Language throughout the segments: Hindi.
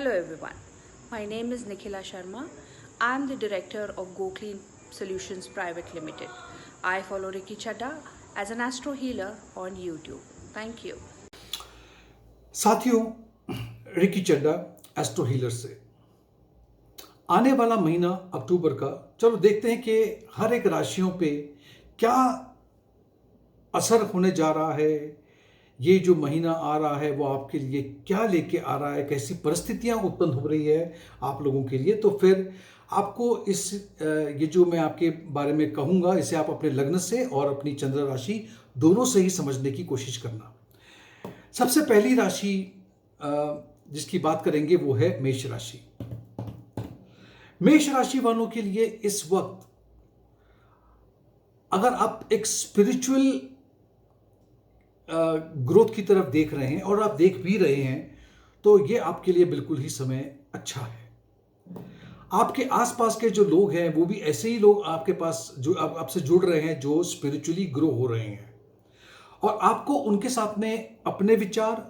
Hello everyone, my name is Nikhila Sharma. I am the director of GoClean Solutions Private Limited. I follow Ricky Chadda as an astro healer on YouTube. Thank you. साथियों, रिकी चड्डा एस्ट्रो हीलर से आने वाला महीना अक्टूबर का, चलो देखते हैं कि हर एक राशियों पे क्या असर होने जा रहा है। ये जो महीना आ रहा है वो आपके लिए क्या लेके आ रहा है, कैसी परिस्थितियां उत्पन्न हो रही है आप लोगों के लिए। तो फिर आपको ये जो मैं आपके बारे में कहूँगा, इसे आप अपने लग्न से और अपनी चंद्र राशि दोनों से ही समझने की कोशिश करना। सबसे पहली राशि जिसकी बात करेंगे वो है मेष राशि। मेष राशि वालों के लिए इस वक्त अगर आप एक स्पिरिचुअल ग्रोथ की तरफ देख रहे हैं और आप देख भी रहे हैं तो ये आपके लिए बिल्कुल ही समय अच्छा है। आपके आसपास के जो लोग हैं वो भी ऐसे ही लोग आपके पास जो आपसे जुड़ रहे हैं जो स्पिरिचुअली ग्रो हो रहे हैं, और आपको उनके साथ में अपने विचार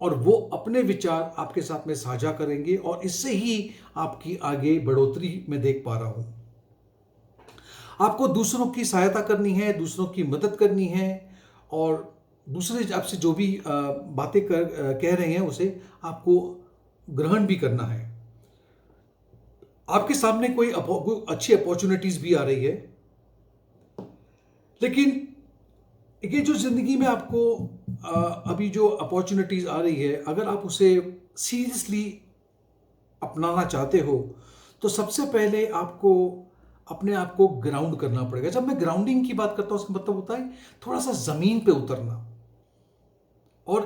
और वो अपने विचार आपके साथ में साझा करेंगे, और इससे ही आपकी आगे बढ़ोतरी मैं देख पा रहा हूं। आपको दूसरों की सहायता करनी है, दूसरों की मदद करनी है, और दूसरे आपसे जो भी बातें कह रहे हैं उसे आपको ग्रहण भी करना है। आपके सामने कोई अच्छी अपॉर्चुनिटीज भी आ रही है, लेकिन ये जो जिंदगी में आपको अभी जो अपॉर्चुनिटीज आ रही है, अगर आप उसे सीरियसली अपनाना चाहते हो तो सबसे पहले आपको अपने आप को ग्राउंड करना पड़ेगा। जब मैं ग्राउंडिंग की बात करता हूं उसका मतलब होता है थोड़ा सा जमीन पे उतरना, और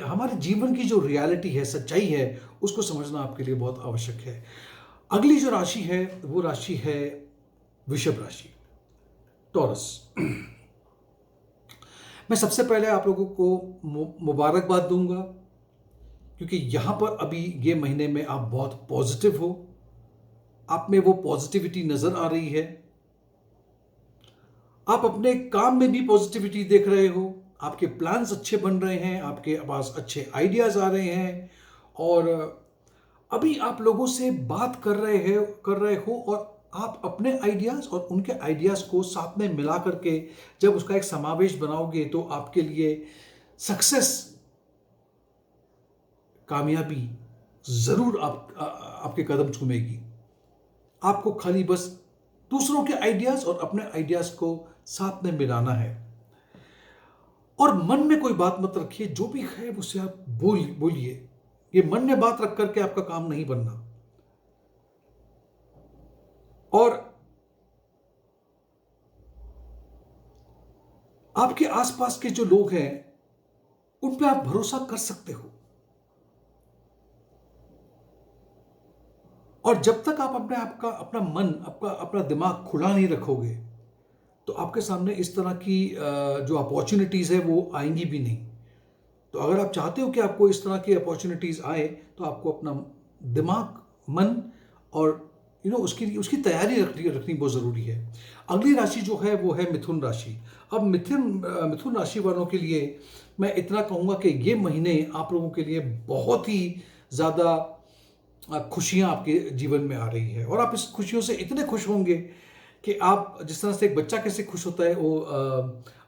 हमारे जीवन की जो रियलिटी है, सच्चाई है, उसको समझना आपके लिए बहुत आवश्यक है। अगली जो राशि है वो राशि है वृषभ राशि, टॉरस। मैं सबसे पहले आप लोगों को मुबारकबाद दूंगा, क्योंकि यहां पर अभी ये महीने में आप बहुत पॉजिटिव हो, आप में वो पॉजिटिविटी नजर आ रही है। आप अपने काम में भी पॉजिटिविटी देख रहे हो, आपके प्लान्स अच्छे बन रहे हैं, आपके पास अच्छे आइडियाज आ रहे हैं, और अभी आप लोगों से बात कर रहे हो और आप अपने आइडियाज और उनके आइडियाज को साथ में मिला करके जब उसका एक समावेश बनाओगे तो आपके लिए सक्सेस, कामयाबी जरूर आपके कदम चूमेगी। आपको खाली बस दूसरों के आइडियाज और अपने आइडियाज को साथ में मिलाना है, और मन में कोई बात मत रखिए, जो भी है उसे आप बोलिए। ये मन में बात रख करके आपका काम नहीं बनना। और आपके आसपास के जो लोग हैं उन पे आप भरोसा कर सकते हो, और जब तक आप अपना मन, अपना दिमाग खुला नहीं रखोगे तो आपके सामने इस तरह की जो अपॉर्चुनिटीज है वो आएंगी भी नहीं। तो अगर आप चाहते हो कि आपको इस तरह की अपॉर्चुनिटीज आए तो आपको अपना दिमाग, मन और उसकी तैयारी रखनी बहुत ज़रूरी है। अगली राशि जो है वो है मिथुन राशि। अब मिथुन राशि वालों के लिए मैं इतना कहूँगा कि ये महीने आप लोगों के लिए बहुत ही ज़्यादा खुशियाँ आपके जीवन में आ रही है, और आप इस खुशियों से इतने खुश होंगे कि आप जिस तरह से एक बच्चा कैसे खुश होता है वो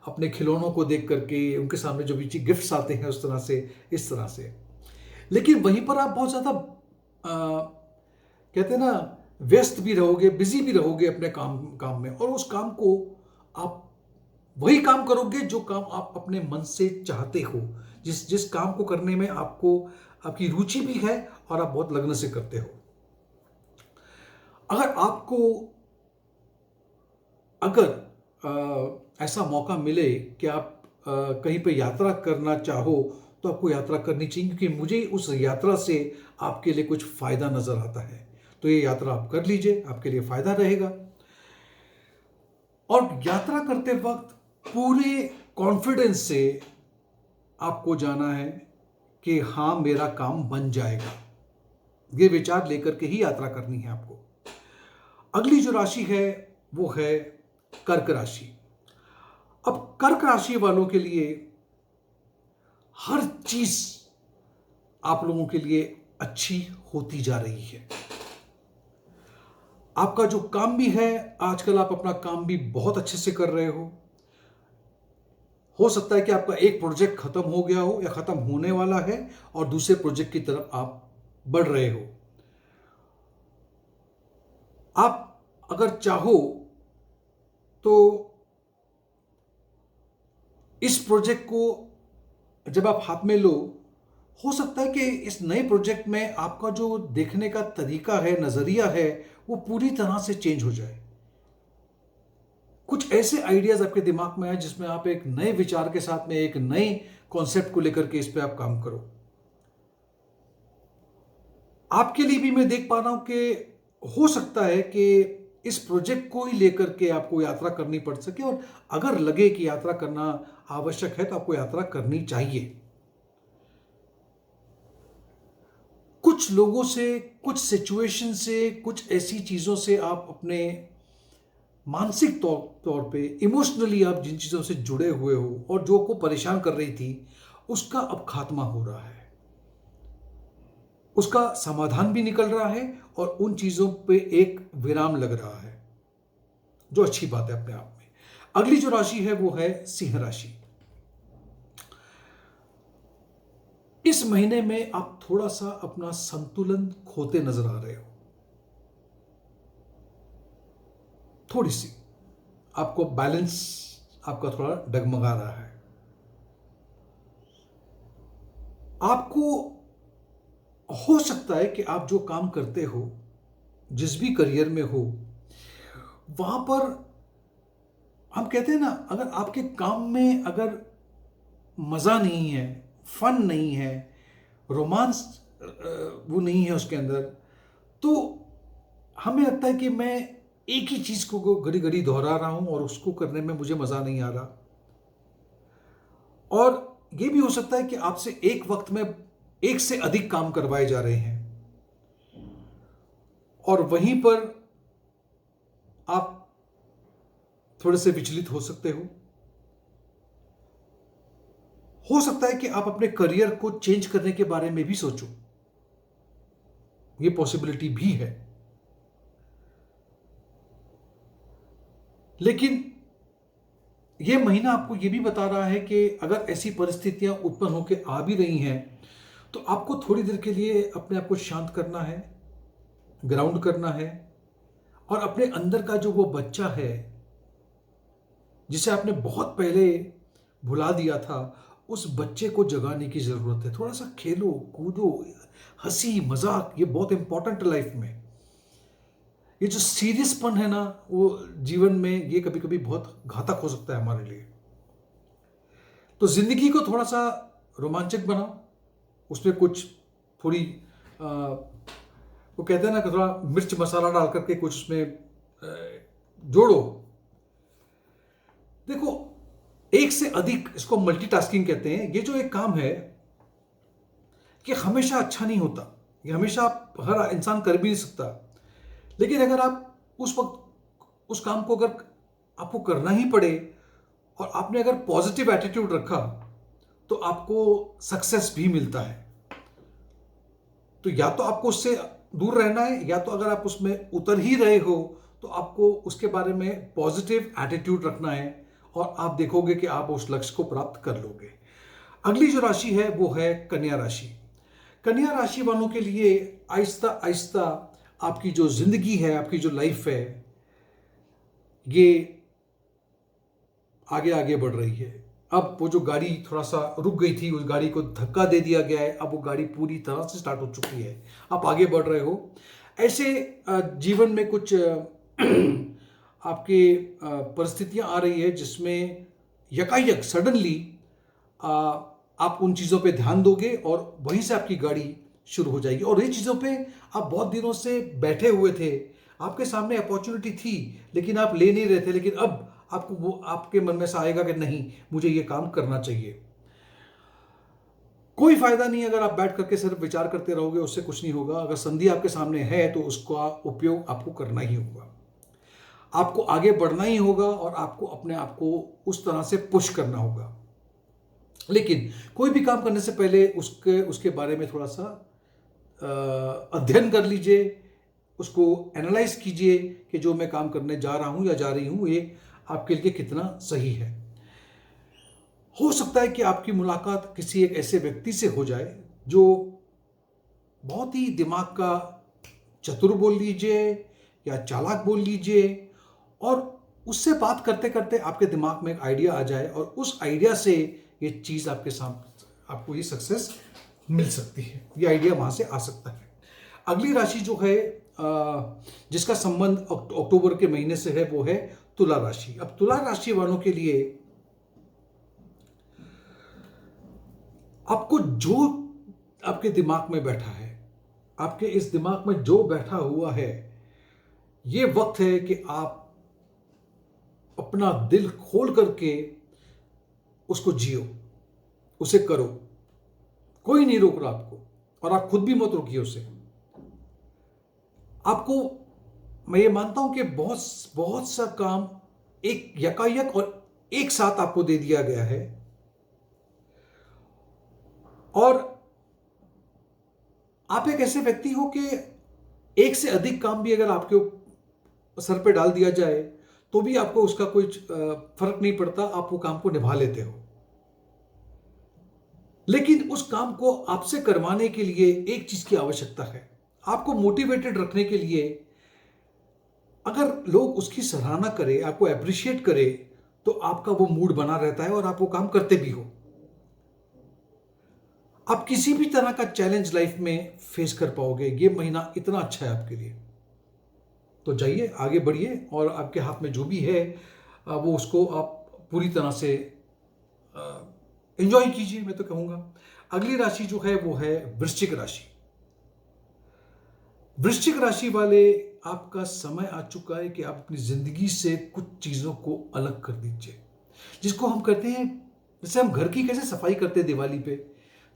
अपने खिलौनों को देख करके, उनके सामने जो भी गिफ्ट्स आते हैं उस तरह से, इस तरह से। लेकिन वहीं पर आप बहुत ज़्यादा कहते हैं ना, व्यस्त भी रहोगे, बिजी भी रहोगे अपने काम में, और उस काम को आप वही काम करोगे जो काम आप अपने मन से चाहते हो, जिस काम को करने में आपकी रुचि भी है और आप बहुत लगन से करते हो। अगर ऐसा मौका मिले कि आप कहीं पे यात्रा करना चाहो तो आपको यात्रा करनी चाहिए, क्योंकि मुझे उस यात्रा से आपके लिए कुछ फायदा नजर आता है। तो ये यात्रा आप कर लीजिए, आपके लिए फायदा रहेगा। और यात्रा करते वक्त पूरे कॉन्फिडेंस से आपको जाना है कि हाँ, मेरा काम बन जाएगा। ये विचार लेकर के ही यात्रा करनी है आपको। अगली जो राशि है वो है कर्क राशि। अब कर्क राशि वालों के लिए हर चीज आप लोगों के लिए अच्छी होती जा रही है। आपका जो काम भी है, आजकल आप अपना काम भी बहुत अच्छे से कर रहे हो सकता है कि आपका एक प्रोजेक्ट खत्म हो गया हो या खत्म होने वाला है और दूसरे प्रोजेक्ट की तरफ आप बढ़ रहे हो। आप अगर चाहो तो इस प्रोजेक्ट को जब आप हाथ में लो, हो सकता है कि इस नए प्रोजेक्ट में आपका जो देखने का तरीका है, नजरिया है, वो पूरी तरह से चेंज हो जाए। कुछ ऐसे आइडियाज आपके दिमाग में आए जिसमें आप एक नए विचार के साथ में एक नए कॉन्सेप्ट को लेकर के इस पे आप काम करो। आपके लिए भी मैं देख पा रहा हूं कि हो सकता है कि इस प्रोजेक्ट को ही लेकर के आपको यात्रा करनी पड़ सके, और अगर लगे कि यात्रा करना आवश्यक है तो आपको यात्रा करनी चाहिए। कुछ लोगों से, कुछ सिचुएशन से, कुछ ऐसी चीजों से आप अपने मानसिक तौर पे, इमोशनली आप जिन चीजों से जुड़े हुए हो और जो को परेशान कर रही थी, उसका अब खात्मा हो रहा है, उसका समाधान भी निकल रहा है और उन चीजों पे एक विराम लग रहा है, जो अच्छी बात है अपने आप में। अगली जो राशि है वो है सिंह राशि। इस महीने में आप थोड़ा सा अपना संतुलन खोते नजर आ रहे हो। थोड़ी सी आपको बैलेंस आपका थोड़ा डगमगा रहा है। आपको हो सकता है कि आप जो काम करते हो, जिस भी करियर में हो, वहां पर हम कहते हैं ना, अगर आपके काम में अगर मजा नहीं है, फन नहीं है, रोमांस वो नहीं है उसके अंदर, तो हमें लगता है कि मैं एक ही चीज को घड़ी घड़ी दोहरा रहा हूं और उसको करने में मुझे मजा नहीं आ रहा। और यह भी हो सकता है कि आपसे एक वक्त में एक से अधिक काम करवाए जा रहे हैं और वहीं पर आप थोड़े से विचलित हो सकते हो। हो सकता है कि आप अपने करियर को चेंज करने के बारे में भी सोचो, यह पॉसिबिलिटी भी है। लेकिन यह महीना आपको यह भी बता रहा है कि अगर ऐसी परिस्थितियां उत्पन्न होकर आ भी रही हैं तो आपको थोड़ी देर के लिए अपने आप को शांत करना है, ग्राउंड करना है, और अपने अंदर का जो वो बच्चा है जिसे आपने बहुत पहले भुला दिया था, उस बच्चे को जगाने की जरूरत है। थोड़ा सा खेलो कूदो, हंसी मजाक, ये बहुत इंपॉर्टेंट है लाइफ में। ये जो सीरियसपन है ना, वो जीवन में ये कभी कभी बहुत घातक हो सकता है हमारे लिए। तो जिंदगी को थोड़ा सा रोमांचक बनाओ, उसमें कुछ थोड़ी वो कहते हैं ना कि थोड़ा मिर्च मसाला डाल करके कुछ उसमें जोड़ो। देखो, एक से अधिक, इसको मल्टीटास्किंग कहते हैं। ये जो एक काम है कि हमेशा अच्छा नहीं होता, ये हमेशा हर इंसान कर भी नहीं सकता। लेकिन अगर आप उस वक्त उस काम को अगर आपको करना ही पड़े और आपने अगर पॉजिटिव एटीट्यूड रखा तो आपको सक्सेस भी मिलता है। तो या तो आपको उससे दूर रहना है, या तो अगर आप उसमें उतर ही रहे हो तो आपको उसके बारे में पॉजिटिव एटीट्यूड रखना है और आप देखोगे कि आप उस लक्ष्य को प्राप्त कर लोगे। अगली जो राशि है वो है कन्या राशि। कन्या राशि वालों के लिए आहिस्ता आहिस्ता आपकी जो जिंदगी है, आपकी जो लाइफ है, ये आगे आगे बढ़ रही है। अब वो जो गाड़ी थोड़ा सा रुक गई थी, उस गाड़ी को धक्का दे दिया गया है। अब वो गाड़ी पूरी तरह से स्टार्ट हो चुकी है, आप आगे बढ़ रहे हो। ऐसे जीवन में कुछ आपके परिस्थितियां आ रही है जिसमें यकायक सडनली आप उन चीज़ों पे ध्यान दोगे और वहीं से आपकी गाड़ी शुरू हो जाएगी। और ये चीज़ों पे आप बहुत दिनों से बैठे हुए थे, आपके सामने अपॉर्चुनिटी थी लेकिन आप ले नहीं रहे थे, लेकिन अब आपको वो आपके मन में से आएगा कि नहीं, मुझे ये काम करना चाहिए। कोई फायदा नहीं अगर आप बैठ करके सिर्फ विचार करते रहोगे, उससे कुछ नहीं होगा। अगर संधि आपके सामने है तो उसका उपयोग आपको करना ही होगा, आपको आगे बढ़ना ही होगा और आपको अपने आप को उस तरह से पुश करना होगा। लेकिन कोई भी काम करने से पहले उसके उसके बारे में थोड़ा सा अध्ययन कर लीजिए, उसको एनालाइज कीजिए कि जो मैं काम करने जा रहा हूँ या जा रही हूँ ये आपके लिए कितना सही है। हो सकता है कि आपकी मुलाकात किसी एक ऐसे व्यक्ति से हो जाए जो बहुत ही दिमाग का चतुर बोल लीजिए या चालाक बोल लीजिए, और उससे बात करते करते आपके दिमाग में एक आइडिया आ जाए और उस आइडिया से ये चीज़ आपके सामने आपको ये सक्सेस मिल सकती है, ये आइडिया वहाँ से आ सकता है। अगली राशि जो है जिसका संबंध अक्टूबर के महीने से है वो है तुला राशि। अब तुला राशि वालों के लिए आपको जो आपके दिमाग में बैठा है, आपके इस दिमाग में जो बैठा हुआ है, ये वक्त है कि आप अपना दिल खोल करके उसको जियो, उसे करो। कोई नहीं रोक रहा आपको और आप खुद भी मत रोकिए उसे। आपको मैं ये मानता हूं कि बहुत बहुत सा काम एक यकायक और एक साथ आपको दे दिया गया है, और आप एक ऐसे व्यक्ति हो कि एक से अधिक काम भी अगर आपके सर पे डाल दिया जाए तो भी आपको उसका कोई फर्क नहीं पड़ता, आप वो काम को निभा लेते हो। लेकिन उस काम को आपसे करवाने के लिए एक चीज की आवश्यकता है, आपको मोटिवेटेड रखने के लिए अगर लोग उसकी सराहना करें, आपको अप्रिशिएट करें, तो आपका वो मूड बना रहता है और आप वो काम करते भी हो। आप किसी भी तरह का चैलेंज लाइफ में फेस कर पाओगे, ये महीना इतना अच्छा है आपके लिए। तो जाइए आगे बढ़िए और आपके हाथ में जो भी है वो उसको आप पूरी तरह से एंजॉय कीजिए, मैं तो कहूँगा। अगली राशि जो है वो है वृश्चिक राशि। वृश्चिक राशि वाले, आपका समय आ चुका है कि आप अपनी जिंदगी से कुछ चीज़ों को अलग कर दीजिए, जिसको हम कहते हैं, जैसे हम घर की कैसे सफाई करते हैं दिवाली पे,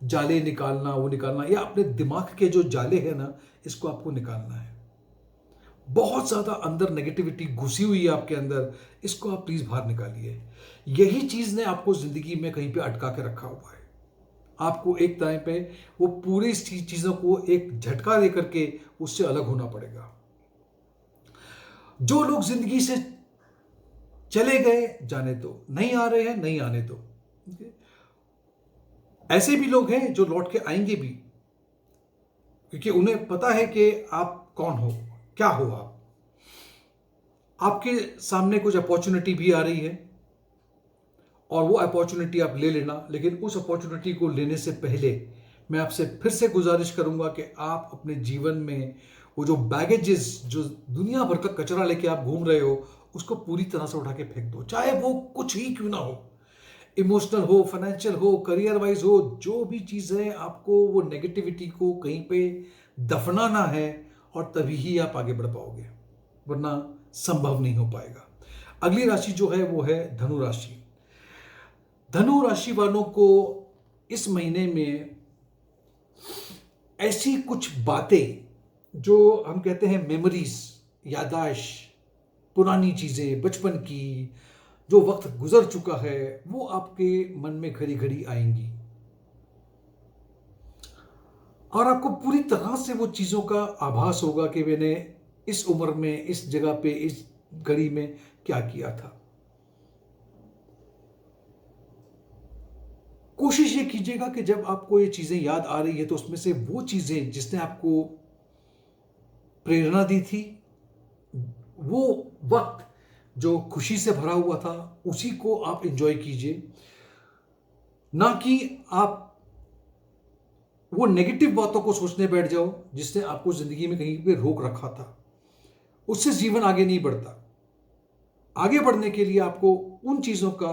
जाले निकालना, वो निकालना, या अपने दिमाग के जो जाले हैं ना, इसको आपको निकालना है। बहुत ज़्यादा अंदर नेगेटिविटी घुसी हुई है आपके अंदर, इसको आप प्लीज़ बाहर निकालिए। यही चीज़ ने आपको ज़िंदगी में कहीं पे अटका के रखा हुआ है। आपको एक टाइम पे वो पूरी चीज़ों को एक झटका दे करके उससे अलग होना पड़ेगा। जो लोग ज़िंदगी से चले गए, जाने दो, नहीं आ रहे हैं, नहीं आने दो। ऐसे भी लोग हैं जो लौट के आएंगे भी, क्योंकि उन्हें पता है कि आप कौन हो, क्या हो। आपके सामने कुछ अपॉर्चुनिटी भी आ रही है और वो अपॉर्चुनिटी आप ले लेना, लेकिन उस अपॉर्चुनिटी को लेने से पहले मैं आपसे फिर से गुजारिश करूंगा कि आप अपने जीवन में वो जो बैगेजेस, जो दुनिया भर का कचरा लेके आप घूम रहे हो, उसको पूरी तरह से उठा के फेंक दो, चाहे वो कुछ ही क्यों ना हो, इमोशनल हो, फाइनेंशियल हो, करियर वाइज हो, जो भी चीज़ है, आपको वो नेगेटिविटी को कहीं पे दफनाना है, और तभी ही आप आगे बढ़ पाओगे, वरना संभव नहीं हो पाएगा। अगली राशि जो है वो है धनु राशि। धनु राशि वालों को इस महीने में ऐसी कुछ बातें, जो हम कहते हैं मेमोरीज, याददाश्त, पुरानी चीज़ें, बचपन की, जो वक्त गुजर चुका है, वो आपके मन में घड़ी घड़ी आएंगी, और आपको पूरी तरह से वो चीज़ों का आभास होगा कि मैंने इस उम्र में, इस जगह पे, इस घड़ी में क्या किया था। कोशिश ये कीजिएगा कि जब आपको ये चीज़ें याद आ रही है तो उसमें से वो चीज़ें जिसने आपको प्रेरणा दी थी, वो वक्त जो खुशी से भरा हुआ था, उसी को आप एंजॉय कीजिए, ना कि आप वो नेगेटिव बातों को सोचने बैठ जाओ जिसने आपको जिंदगी में कहीं पे रोक रखा था। उससे जीवन आगे नहीं बढ़ता। आगे बढ़ने के लिए आपको उन चीज़ों का,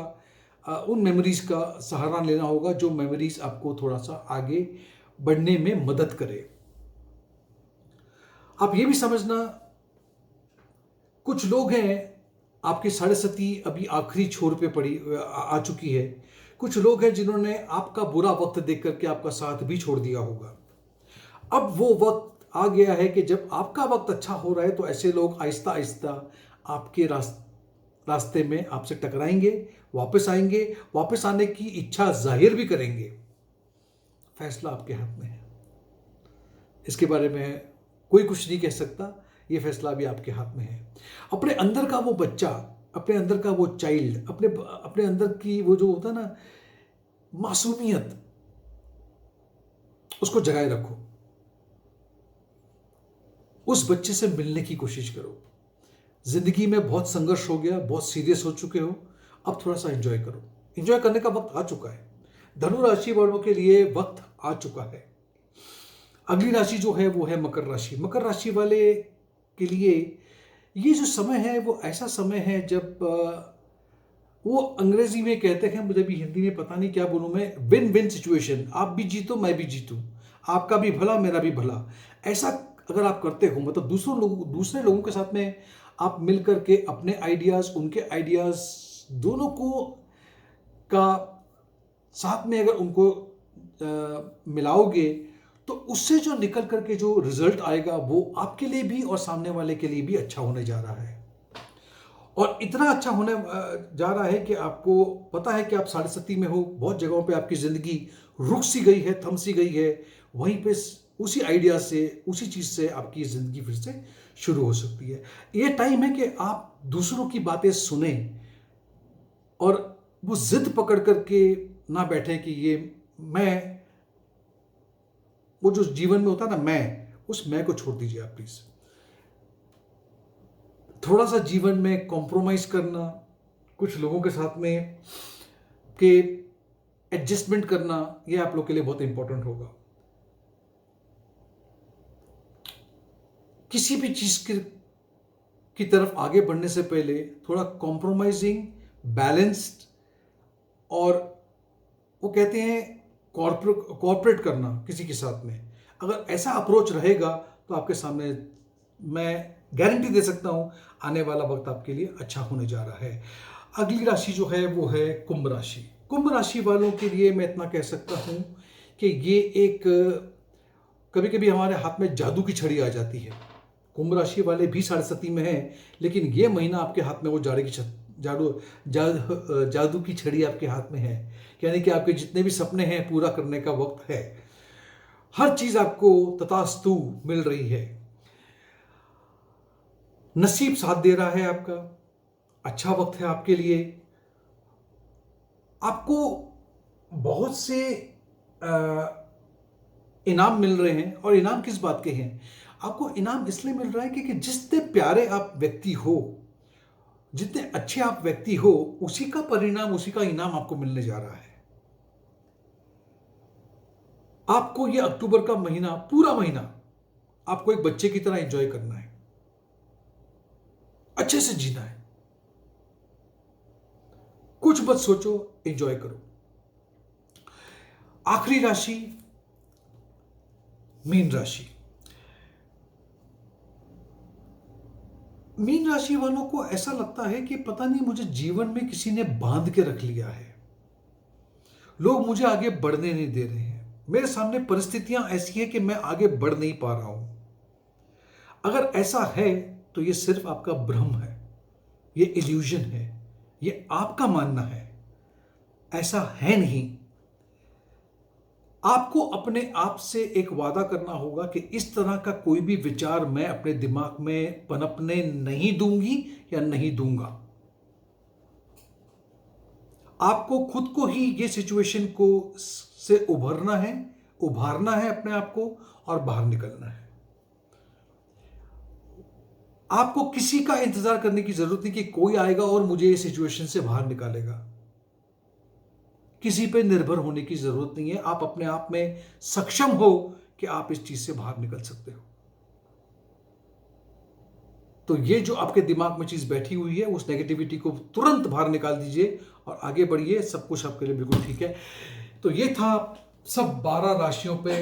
उन मेमोरीज का सहारा लेना होगा जो मेमोरीज आपको थोड़ा सा आगे बढ़ने में मदद करे। आप ये भी समझना, कुछ लोग हैं, आपकी साढ़े अभी आखिरी छोर पे आ चुकी है। कुछ लोग हैं जिन्होंने आपका बुरा वक्त देख करके आपका साथ भी छोड़ दिया होगा। अब वो वक्त आ गया है कि जब आपका वक्त अच्छा हो रहा है तो ऐसे लोग आहिस्ता आहिस्ता आपके रास्ते में आपसे टकराएंगे, वापस आने की इच्छा जाहिर भी करेंगे। फैसला आपके हाथ में है, इसके बारे में कोई कुछ नहीं कह सकता। ये फैसला भी आपके हाथ में है। अपने अंदर का वो बच्चा, अपने अंदर का वो चाइल्ड, अपने अंदर की वो जो होता है ना मासूमियत, उसको जगाए रखो। उस बच्चे से मिलने की कोशिश करो। जिंदगी में बहुत संघर्ष हो गया, बहुत सीरियस हो चुके हो, अब थोड़ा सा एंजॉय करो। एंजॉय करने का वक्त आ चुका है। धनु राशि वालों के लिए वक्त आ चुका है। अगली राशि जो है वो है मकर राशि। मकर राशि वाले के लिए ये जो समय है वो ऐसा समय है जब वो अंग्रेजी में कहते हैं, मुझे भी हिंदी में पता नहीं क्या बोलूं मैं, विन विन सिचुएशन। आप भी जीतो, मैं भी जीतूं, आपका भी भला, मेरा भी भला। ऐसा अगर आप करते हो, मतलब दूसरे लोगों के साथ में आप मिल करके अपने आइडियाज, उनके आइडियाज दोनों को का साथ में अगर उनको मिलाओगे तो उससे जो निकल करके जो रिजल्ट आएगा वो आपके लिए भी और सामने वाले के लिए भी अच्छा होने जा रहा है। और इतना अच्छा होने जा रहा है कि आपको पता है कि आप 7.5 में हो। बहुत जगहों पे आपकी ज़िंदगी रुक सी गई है, थम सी गई है। वहीं पे उसी आइडिया से, उसी चीज़ से आपकी ज़िंदगी फिर से शुरू हो सकती है। ये टाइम है कि आप दूसरों की बातें सुने और वो जिद पकड़ करके ना बैठे कि ये मैं, वो जो जीवन में होता है ना मैं, उस मैं को छोड़ दीजिए आप प्लीज। थोड़ा सा जीवन में कॉम्प्रोमाइज करना, कुछ लोगों के साथ में के एडजस्टमेंट करना, ये आप लोग के लिए बहुत इंपॉर्टेंट होगा। किसी भी चीज की तरफ आगे बढ़ने से पहले थोड़ा कॉम्प्रोमाइजिंग, बैलेंस्ड और वो कहते हैं कॉर्पोरेट करना किसी के साथ में, अगर ऐसा अप्रोच रहेगा तो आपके सामने मैं गारंटी दे सकता हूं आने वाला वक्त आपके लिए अच्छा होने जा रहा है। अगली राशि जो है वो है कुंभ राशि। कुंभ राशि वालों के लिए मैं इतना कह सकता हूं कि ये एक, कभी कभी हमारे हाथ में जादू की छड़ी आ जाती है। कुंभ राशि वाले भी 7.5 में हैं, लेकिन ये महीना आपके हाथ में वो जादू की छड़ी आपके हाथ में है। यानी कि आपके जितने भी सपने हैं पूरा करने का वक्त है। हर चीज आपको तथास्तु मिल रही है। नसीब साथ दे रहा है आपका। अच्छा वक्त है आपके लिए। आपको बहुत से इनाम मिल रहे हैं। और इनाम किस बात के हैं? आपको इनाम इसलिए मिल रहा है कि जितने प्यारे आप व्यक्ति हो, जितने अच्छे आप व्यक्ति हो, उसी का परिणाम, उसी का इनाम आपको मिलने जा रहा है। आपको ये अक्टूबर का महीना, पूरा महीना आपको एक बच्चे की तरह एंजॉय करना है, अच्छे से जीना है। कुछ मत सोचो, एंजॉय करो। आखिरी राशि मीन राशि। मीन राशि वालों को ऐसा लगता है कि पता नहीं मुझे जीवन में किसी ने बांध के रख लिया है, लोग मुझे आगे बढ़ने नहीं दे रहे हैं, मेरे सामने परिस्थितियां ऐसी हैं कि मैं आगे बढ़ नहीं पा रहा हूं। अगर ऐसा है तो ये सिर्फ आपका भ्रम है, ये इल्यूजन है, ये आपका मानना है, ऐसा है नहीं। आपको अपने आप से एक वादा करना होगा कि इस तरह का कोई भी विचार मैं अपने दिमाग में पनपने नहीं दूंगी या नहीं दूंगा। आपको खुद को ही ये सिचुएशन को से उभारना है अपने आप को और बाहर निकलना है। आपको किसी का इंतजार करने की जरूरत नहीं कि कोई आएगा और मुझे इस सिचुएशन से बाहर निकालेगा। किसी पे निर्भर होने की जरूरत नहीं है। आप अपने आप में सक्षम हो कि आप इस चीज से बाहर निकल सकते हो। तो ये जो आपके दिमाग में चीज बैठी हुई है, उस नेगेटिविटी को तुरंत बाहर निकाल दीजिए और आगे बढ़िए। सब कुछ आपके लिए बिल्कुल ठीक है। तो ये था सब 12 राशियों पे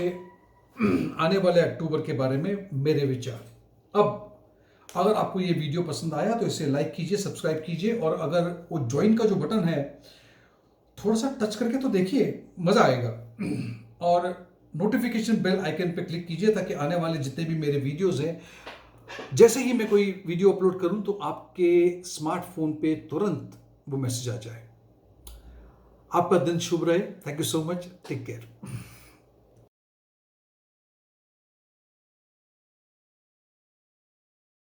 आने वाले अक्टूबर के बारे में मेरे विचार। अब अगर आपको ये वीडियो पसंद आया तो इसे लाइक कीजिए, सब्सक्राइब कीजिए, और अगर वो ज्वाइन का जो बटन है थोड़ा सा टच करके तो देखिए, मजा आएगा। और नोटिफिकेशन बेल आइकन पे क्लिक कीजिए ताकि आने वाले जितने भी मेरे वीडियोस हैं जैसे ही मैं कोई वीडियो अपलोड करूं तो आपके स्मार्टफोन पे तुरंत वो मैसेज आ जाए। आपका दिन शुभ रहे। Thank you so much. Take care.